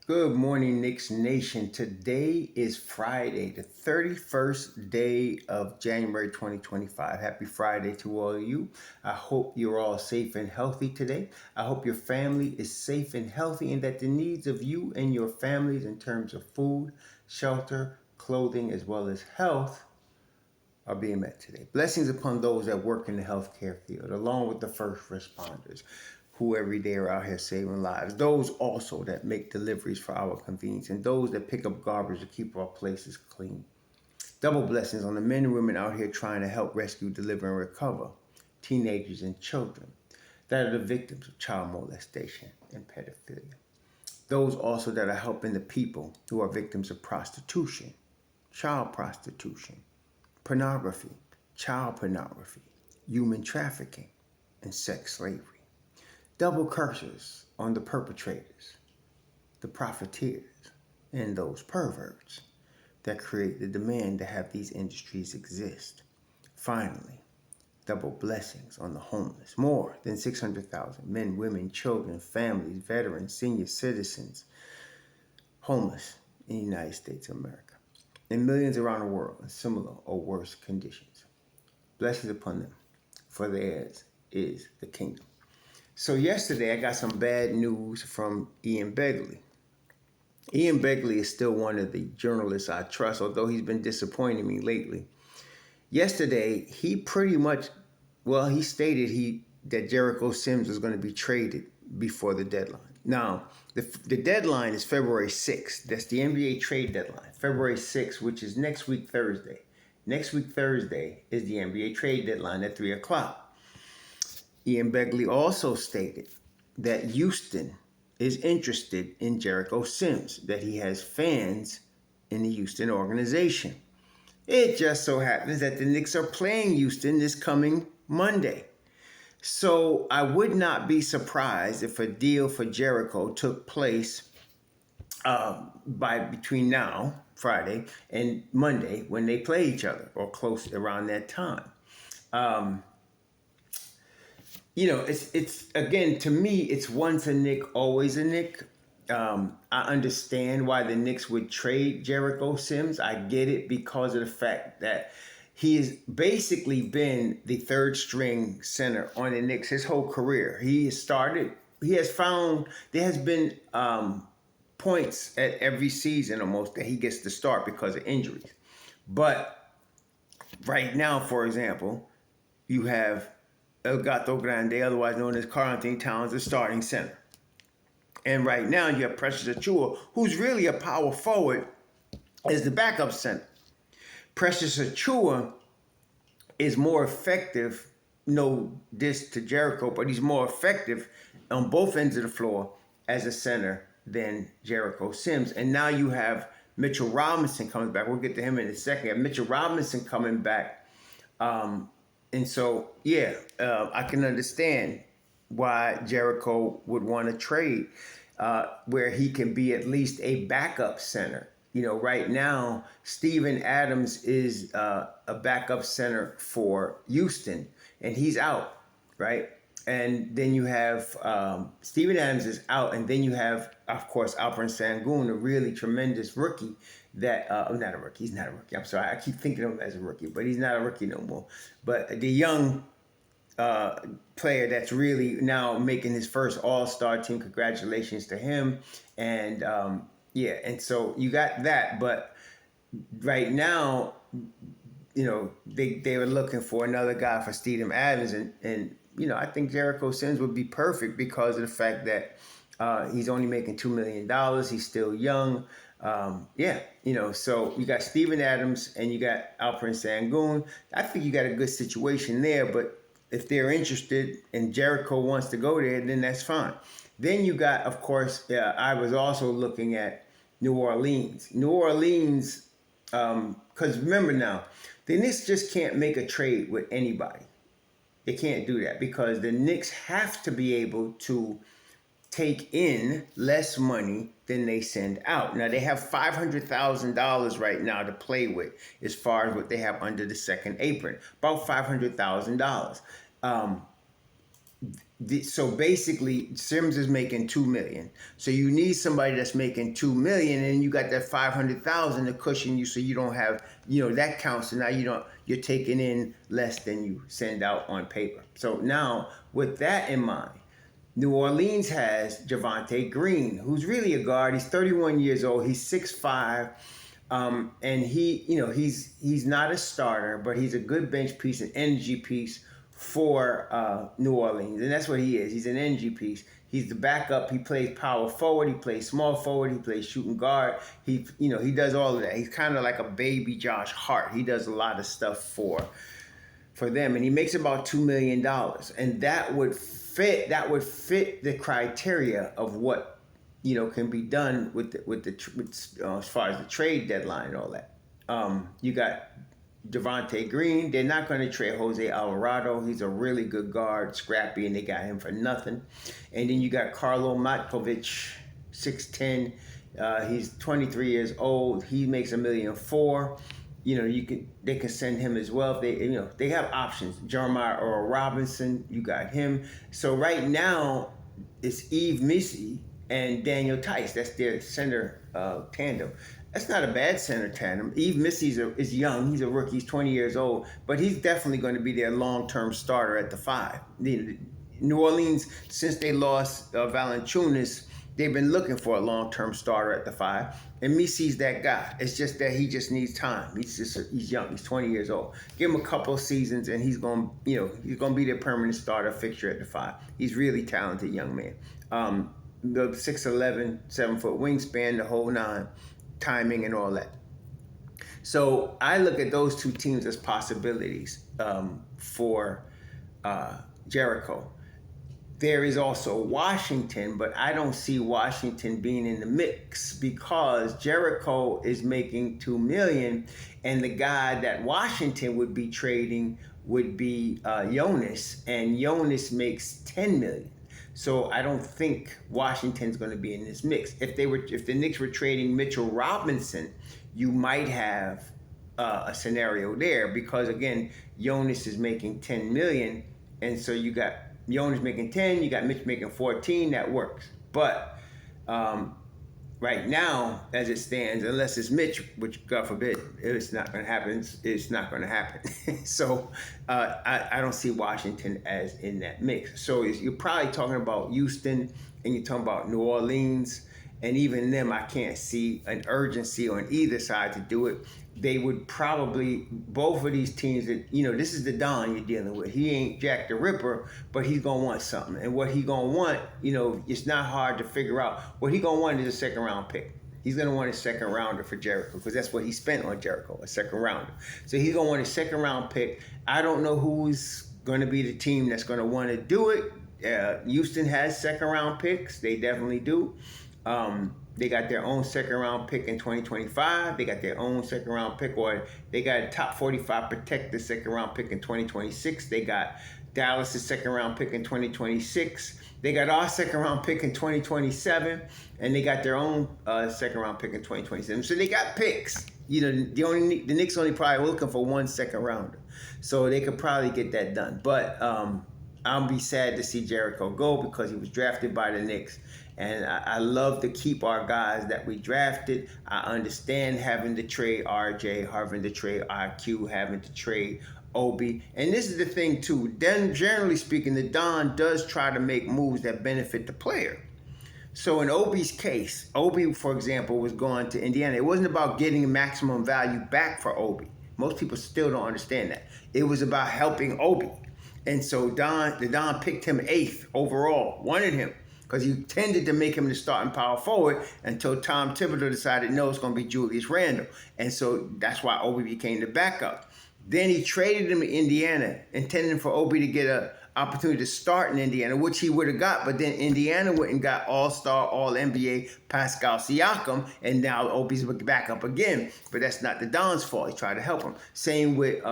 Good morning, Knicks Nation. Today is Friday, the 31st day of January 2025. Happy Friday to all of you. I hope you're all safe and healthy today. I hope your family is safe and healthy and that the needs of you and your families in terms of food, shelter, clothing, as well as health are being met today. Blessings upon those that work in the healthcare field, along with the first responders who every day are out here saving lives. Those also that make deliveries for our convenience, and those that pick up garbage to keep our places clean. Double blessings on the men and women out here trying to help rescue, deliver, and recover teenagers and children that are the victims of child molestation and pedophilia. Those also that are helping the people who are victims of prostitution, child prostitution, pornography, child pornography, human trafficking, and sex slavery. Double curses on the perpetrators, the profiteers, and those perverts that create the demand to have these industries exist. Finally, double blessings on the homeless. More than 600,000 men, women, children, families, veterans, senior citizens, homeless in the United States of America, and millions around the world in similar or worse conditions. Blessings upon them, for theirs is the kingdom. So yesterday I got some bad news from Ian Begley. Ian Begley is still one of the journalists I trust, although he's been disappointing me lately. Yesterday, he pretty much, he stated that Jericho Sims was going to be traded before the deadline. Now, the deadline is February 6th. That's the NBA trade deadline, February 6th, which is next week Thursday. Next week Thursday is the NBA trade deadline at 3 o'clock. Ian Begley also stated that Houston is interested in Jericho Sims, that he has fans in the Houston organization. It just so happens that the Knicks are playing Houston this coming Monday. So I would not be surprised if a deal for Jericho took place between now, Friday, and Monday when they play each other, or close around that time. It's again, to me, it's once a Knick, always a Knick. I understand why the Knicks would trade Jericho Sims. I get it because of the fact that he has basically been the third string center on the Knicks his whole career. He has found there has been points at every season almost that he gets to start because of injuries. But right now, for example, you have El Gato Grande, otherwise known as Karl Anthony Towns, the starting center. And right now you have Precious Achiuwa, who's really a power forward, as the backup center. Precious Achiuwa is more effective, no diss to Jericho, but he's more effective on both ends of the floor as a center than Jericho Sims. And now you have Mitchell Robinson coming back. We'll get to him in a second. You have Mitchell Robinson coming back. And so, I can understand why Jericho would want to trade where he can be at least a backup center. Right now, Steven Adams is a backup center for Houston, and he's out, right? And then you have Steven Adams is out, and then you have, of course, Alperen Sengun, a really tremendous rookie that, not a rookie, he's not a rookie. I'm sorry, I keep thinking of him as a rookie, but he's not a rookie no more. But the young player that's really now making his first All-Star team, congratulations to him. And and so you got that, but right now, they were looking for another guy for Steven Adams, and I think Jericho Sims would be perfect because of the fact that he's only making $2 million. He's still young. So you got Steven Adams and you got Alperen Sengun. I think you got a good situation there, but if they're interested and Jericho wants to go there, then that's fine. Then you got, of course, I was also looking at New Orleans. New Orleans, because remember now, the Knicks just can't make a trade with anybody. They can't do that because the Knicks have to be able to take in less money than they send out. Now, they have $500,000 right now to play with as far as what they have under the second apron, about $500,000. So basically, Sims is making $2 million. So you need somebody that's making $2 million, and you got that 500,000 to cushion you, so you don't have, that counts. So now you're taking in less than you send out on paper. So now with that in mind, New Orleans has Javonte Green, who's really a guard. He's 31 years old. He's 6'5". And he's not a starter, but he's a good bench piece, an energy piece for New Orleans, and that's what he is. He's an energy piece. He's the backup. He plays power forward. He plays small forward. He plays shooting guard. He does all of that. He's kind of like a baby Josh Hart. He does a lot of stuff for them, and he makes about $2 million, and that would fit the criteria of what can be done with as far as the trade deadline and all that. You got Javonte Green. They're not going to trade Jose Alvarado. He's a really good guard, scrappy, and they got him for nothing. And then you got Carlo Matkovic, 6'10". He's 23 years old. He makes $1.4 million. They can send him as well if they have options. Jeremiah Earl Robinson, you got him. So right now it's Yves Missy and Daniel Tice. That's their center tandem. That's not a bad center tandem. Yves Missy is young. He's a rookie. He's 20 years old. But he's definitely going to be their long-term starter at the 5. New Orleans, since they lost Valanciunas, they've been looking for a long-term starter at the 5. And Missy's that guy. It's just that he just needs time. He's young. He's 20 years old. Give him a couple of seasons, and he's going to be their permanent starter fixture at the 5. He's really talented young man. The 6'11", 7-foot wingspan, the whole 9. Timing and all that. So I look at those two teams as possibilities for Jericho. There is also Washington, but I don't see Washington being in the mix because Jericho is making $2 million, and the guy that Washington would be trading would be Jonas, and Jonas makes $10 million. So I don't think Washington's going to be in this mix. If the Knicks were trading Mitchell Robinson, you might have a scenario there because again, Jonas is making $10 million, and so you got Jonas making 10, you got Mitch making 14. That works. But right now, as it stands, unless it's Mitch, which God forbid, it's not going to happen. It's not going to happen. So I don't see Washington as in that mix. So you're probably talking about Houston and you're talking about New Orleans, and even them, I can't see an urgency on either side to do it. They would probably, both of these teams, that this is the Don you're dealing with. He ain't Jack the Ripper, but he's going to want something. And what he's going to want, it's not hard to figure out. What he's going to want is a second round pick. He's going to want a second rounder for Jericho because that's what he spent on Jericho, a second rounder. So he's going to want a second round pick. I don't know who's going to be the team that's going to want to do it. Houston has second round picks. They definitely do. They got their own second round pick in 2025. They got their own second round pick, or they got a top 45 protected second round pick in 2026. They got Dallas' second round pick in 2026. They got our second round pick in 2027, and they got their own second round pick in 2027. So they got picks. The Knicks only probably looking for one second rounder, so they could probably get that done. But I'll be sad to see Jericho go because he was drafted by the Knicks. And I love to keep our guys that we drafted. I understand having to trade RJ, having to trade IQ, having to trade Obi. And this is the thing, too. Then, generally speaking, the Don does try to make moves that benefit the player. So in Obi's case, Obi, for example, was going to Indiana. It wasn't about getting maximum value back for Obi. Most people still don't understand that. It was about helping Obi. And so the Don picked him 8th overall, wanted him, because he tended to make him the starting power forward until Tom Thibodeau decided, no, it's going to be Julius Randle. And so that's why Obi became the backup. Then he traded him to Indiana, intending for Obi to get an opportunity to start in Indiana, which he would have got. But then Indiana went and got all-star, all-NBA Pascal Siakam, and now Obi's backup again. But that's not the Don's fault. He tried to help him. Same with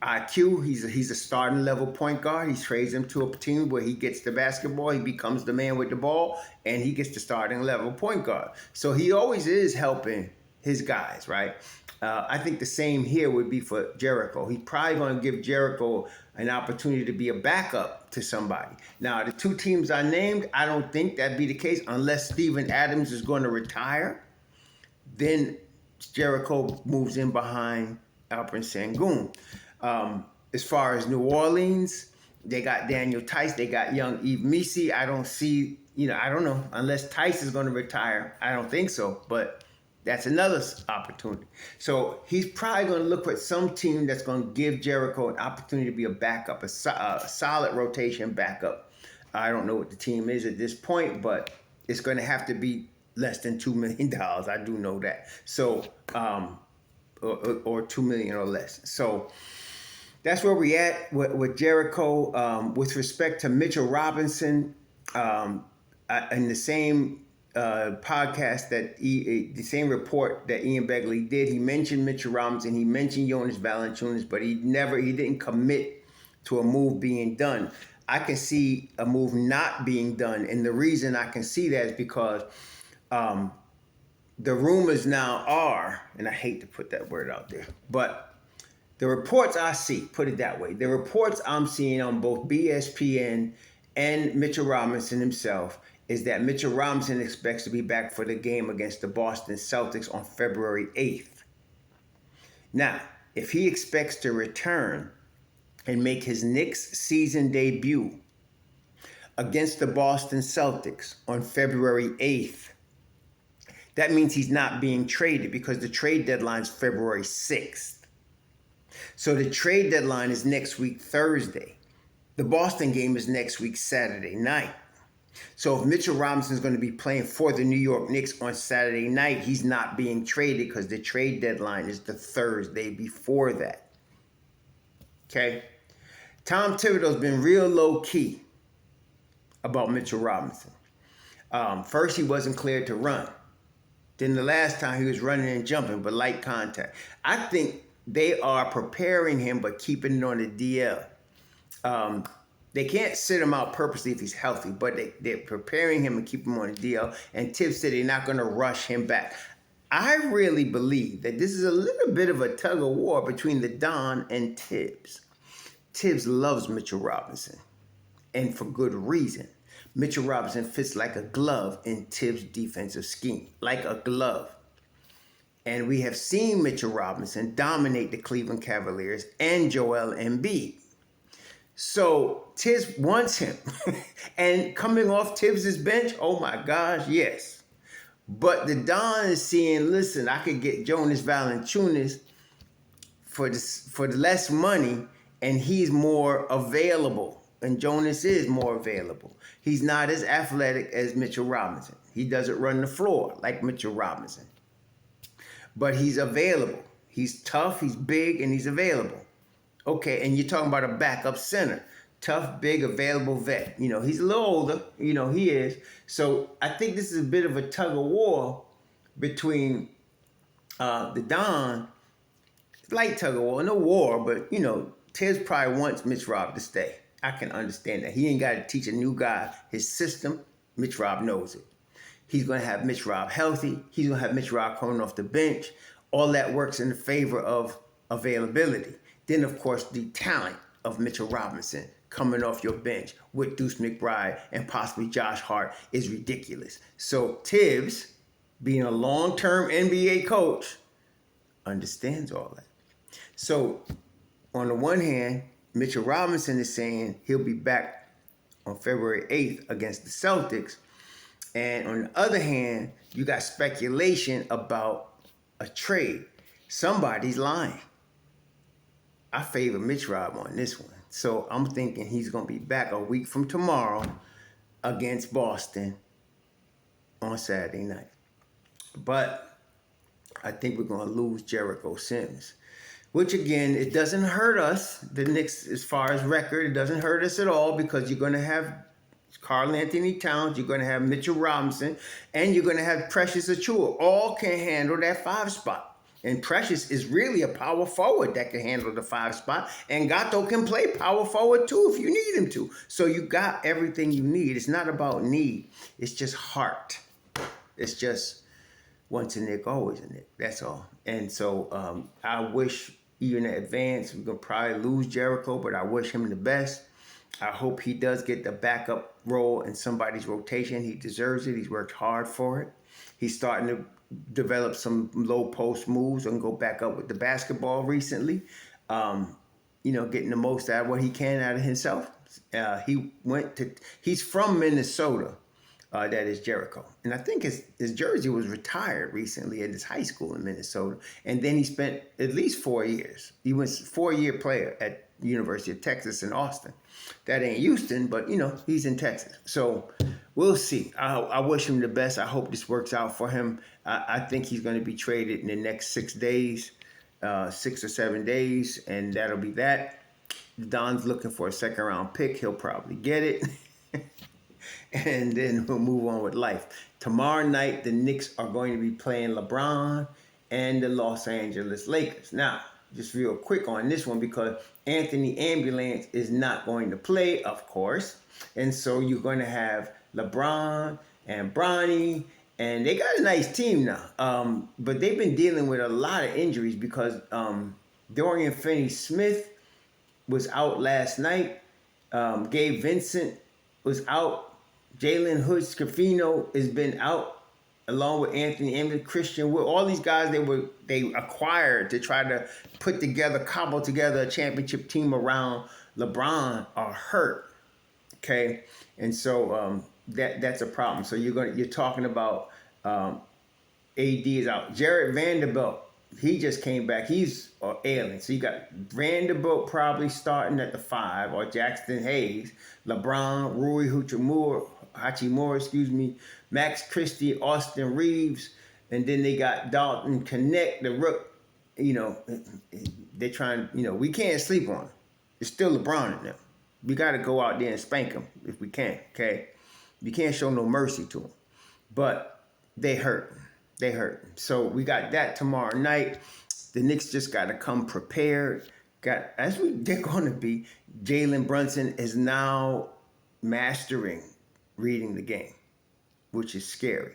IQ, he's a starting level point guard. He trades him to a team where he gets the basketball, he becomes the man with the ball, and he gets the starting level point guard. So he always is helping his guys, right? I think the same here would be for Jericho. He's probably going to give Jericho an opportunity to be a backup to somebody. Now, the two teams I named, I don't think that'd be the case unless Steven Adams is going to retire. Then Jericho moves in behind Alperen Sengun. As far as New Orleans, they got Daniel Tice. They got young Yves Missi. I don't see, I don't know. Unless Tice is going to retire, I don't think so. But that's another opportunity. So he's probably going to look for some team that's going to give Jericho an opportunity to be a backup, a solid rotation backup. I don't know what the team is at this point, but it's going to have to be less than $2 million. I do know that. So, or $2 million or less. So that's where we at with Jericho. With respect to Mitchell Robinson, in the same podcast the same report that Ian Begley did, he mentioned Mitchell Robinson, he mentioned Jonas Valanciunas, but he didn't commit to a move being done. I can see a move not being done, and the reason I can see that is because the rumors now are, and I hate to put that word out there, but the reports I see, put it that way, the reports I'm seeing on both BSPN and Mitchell Robinson himself is that Mitchell Robinson expects to be back for the game against the Boston Celtics on February 8th. Now, if he expects to return and make his Knicks season debut against the Boston Celtics on February 8th, that means he's not being traded because the trade deadline is February 6th. So the trade deadline is next week, Thursday. The Boston game is next week, Saturday night. So if Mitchell Robinson is going to be playing for the New York Knicks on Saturday night, he's not being traded because the trade deadline is the Thursday before that. Okay? Tom Thibodeau's been real low-key about Mitchell Robinson. First, he wasn't cleared to run. Then the last time he was running and jumping, but light contact. I think they are preparing him but keeping it on the DL. They can't sit him out purposely if he's healthy, but they're preparing him and keep him on the DL. And Thibs said they're not going to rush him back. I really believe that this is a little bit of a tug of war between the Don and Thibs. Thibs loves Mitchell Robinson, and for good reason. Mitchell Robinson fits like a glove in Thibs' defensive scheme, like a glove. And we have seen Mitchell Robinson dominate the Cleveland Cavaliers and Joel Embiid. So Thibs wants him. And coming off Thibs' bench, oh my gosh, yes. But the Don is seeing, listen, I could get Jonas Valanciunas for the less money, and he's more available. And Jonas is more available. He's not as athletic as Mitchell Robinson. He doesn't run the floor like Mitchell Robinson. But he's available. He's tough, he's big, and he's available. Okay, and you're talking about a backup center. Tough, big, available vet. He's a little older. He is. So I think this is a bit of a tug of war between the Don. Light tug of war, no war, but, Thibs probably wants Mitch Rob to stay. I can understand that. He ain't got to teach a new guy his system. Mitch Rob knows it. He's going to have Mitch Rob healthy. He's going to have Mitch Rob coming off the bench. All that works in the favor of availability. Then, of course, the talent of Mitchell Robinson coming off your bench with Deuce McBride and possibly Josh Hart is ridiculous. So Thibs, being a long-term NBA coach, understands all that. So on the one hand, Mitchell Robinson is saying he'll be back on February 8th against the Celtics. And on the other hand, you got speculation about a trade. Somebody's lying. I favor Mitch Rob on this one. So I'm thinking he's going to be back a week from tomorrow against Boston on Saturday night. But I think we're going to lose Jericho Sims. Which, again, it doesn't hurt us, the Knicks, as far as record. It doesn't hurt us at all because you're going to have Karl Anthony Towns, you're going to have Mitchell Robinson, and you're going to have Precious Achiuwa. All can handle that 5 spot. And Precious is really a power forward that can handle the 5 spot. And Gato can play power forward too if you need him to. So you got everything you need. It's not about need. It's just heart. It's just once a Knick, always a Knick. That's all. And so I wish, even in advance, we're going to probably lose Jericho, but I wish him the best. I hope he does get the backup role in somebody's rotation. He deserves it. He's worked hard for it. He's starting to develop some low post moves and go back up with the basketball recently. Getting the most out of what he can out of himself. He's from Minnesota. That is Jericho. And I think his jersey was retired recently at his high school in Minnesota. And then he spent at least 4 years. He was a 4-year player at the University of Texas in Austin. That ain't Houston, but, he's in Texas. So we'll see. I wish him the best. I hope this works out for him. I think he's going to be traded in the next 6 days, 6 or 7 days, and that'll be that. Don's looking for a second-round pick. He'll probably get it. And then we'll move on with life. Tomorrow night, the Knicks are going to be playing LeBron and the Los Angeles Lakers. Now, just real quick on this one, because Anthony Ambulance is not going to play, of course. And so you're going to have LeBron and Bronny, and they got a nice team now. But they've been dealing with a lot of injuries because Dorian Finney-Smith was out last night. Gabe Vincent was out. Jalen Hood-Scafino has been out, along with Anthony Emmett, Christian Wood. All these guys they acquired to try to cobble together a championship team around LeBron are hurt. Okay, and so that's a problem. So you're talking about AD is out. Jared Vanderbilt, he just came back. He's ailing. So you got Vanderbilt probably starting at the 5, or Jackson Hayes, LeBron, Rui Hachimura, Max Christie, Austin Reeves, and then they got Dalton Connect, the rook. They're trying. We can't sleep on him. It's still LeBron in them. We got to go out there and spank him if we can. Okay, you can't show no mercy to him. But they hurt. They hurt. So we got that tomorrow night. The Knicks just got to come prepared. They're going to be. Jalen Brunson is now mastering reading the game, which is scary.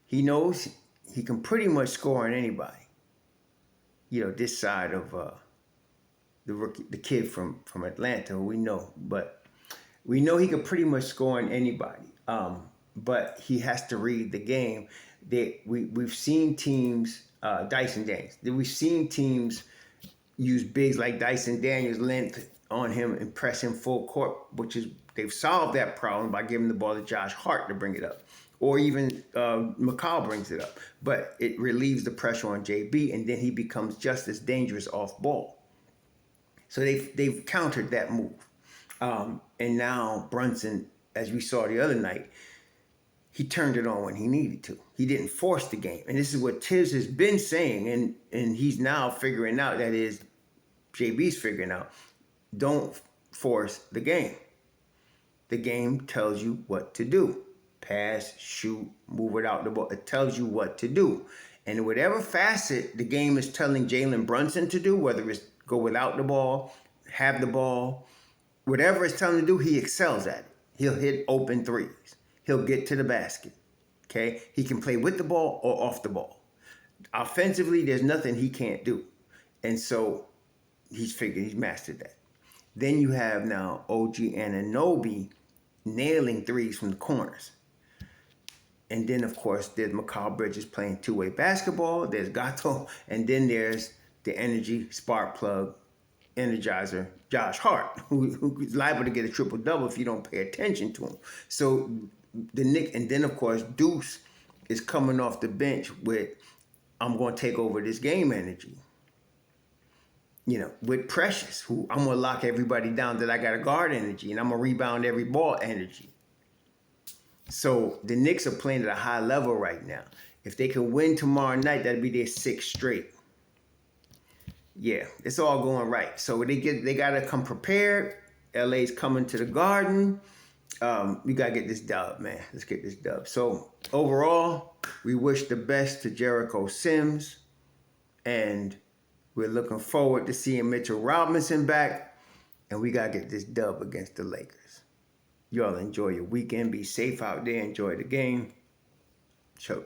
He knows he can pretty much score on anybody. This side of the kid from Atlanta, we know. But we know he can pretty much score on anybody. But he has to read the game. We've seen teams, Dyson Daniels, we've seen teams use bigs like Dyson Daniels' length on him and press him full court, which is, they've solved that problem by giving the ball to Josh Hart to bring it up. Or even McCall brings it up. But it relieves the pressure on JB, and then he becomes just as dangerous off ball. So they've countered that move. And now Brunson, as we saw the other night, he turned it on when he needed to. He didn't force the game. And this is what Thibs has been saying, and he's now figuring out, that is, JB's figuring out, don't force the game. The game tells you what to do. Pass, shoot, move it out the ball. It tells you what to do. And whatever facet the game is telling Jalen Brunson to do, whether it's go without the ball, have the ball, whatever it's telling him to do, he excels at it. He'll hit open threes. He'll get to the basket. Okay? He can play with the ball or off the ball. Offensively, there's nothing he can't do. And so he's mastered that. Then you have now OG Anunoby nailing threes from the corners. And then, of course, there's Mikal Bridges playing two-way basketball. There's Gato. And then there's the energy spark plug energizer, Josh Hart, who's liable to get a triple-double if you don't pay attention to him. So the Knicks, and then, of course, Deuce is coming off the bench with, I'm going to take over this game energy. With Precious, who I'm going to lock everybody down that I got a guard energy, and I'm going to rebound every ball energy. So the Knicks are playing at a high level right now. If they can win tomorrow night, that'd be their 6th straight. Yeah, it's all going right. So they got to come prepared. LA's coming to the Garden. We got to get this dub, man. Let's get this dub. So overall, we wish the best to Jericho Sims. And we're looking forward to seeing Mitchell Robinson back. And we got to get this dub against the Lakers. Y'all enjoy your weekend. Be safe out there. Enjoy the game. Ciao.